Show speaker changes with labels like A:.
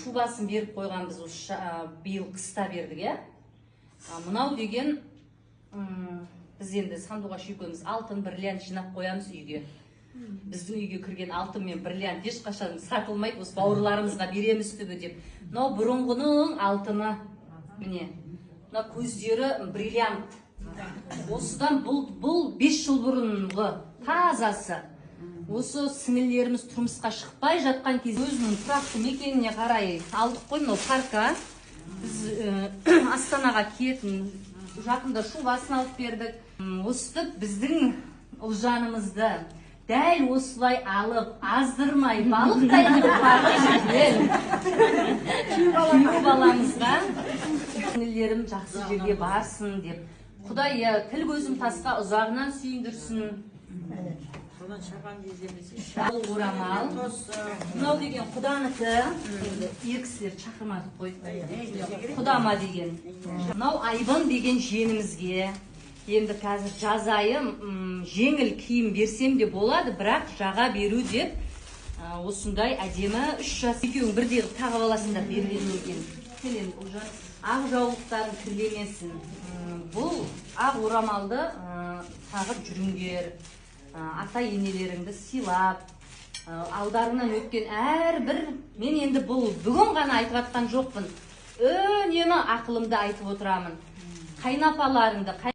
A: шубасын беріп қойған біз биыл қыста бердік, иә. Мынау деген біз енді сандуғаш екеуміз алтын бриллиант жинап қоямыз үйге. Біздің үйге кірген алтын мен бриллиант ешқашан сатылмайды, осы бауырларымызға береміз түбі деп. Мынау бұрынғының алтыны, міне. Мына көздері бриллиант. Осыдан бұл 5 жыл бұрынғы тазасы. Осы сіңілеріміз тұрмысқа шықпай жатқан кезде өзінің тұрақты мекеніне қарай алдық қой, мынау парка. Біз Астанаға кетін жақында шубасын алып бердік. Осы біздің ұлжанымызды дәл осылай алып, аздырмай, балықтай күйеу баламызға сіңілерім жақсы жерге барсын деп. Құдай тіл көзім тасқа ұзағынан сүйіндірсін. Бұл орамал. Мынау деген құданікі. Ер кісілер шақырмадық қой. Құдама деген. Мынау Айбын деген жеңімізге. Енді қазір жаз айы жеңіл киім берсем де болады, бірақ жаға беру деп осындай әдемі 3 жас екеуің бірдей тағып аласыңдар берген екен. Келем, ақ жаулықтарын кірлемесін. Бұл ақ орамалды тағып жүріңдер. Ата енелеріңді сыйлап, алдарынан өткен әрбір, мен енді бұл бүгін ғана айтып жатқан жоқпын. Үнемі ақылымды айтып отырамын. Қайнапаларыңды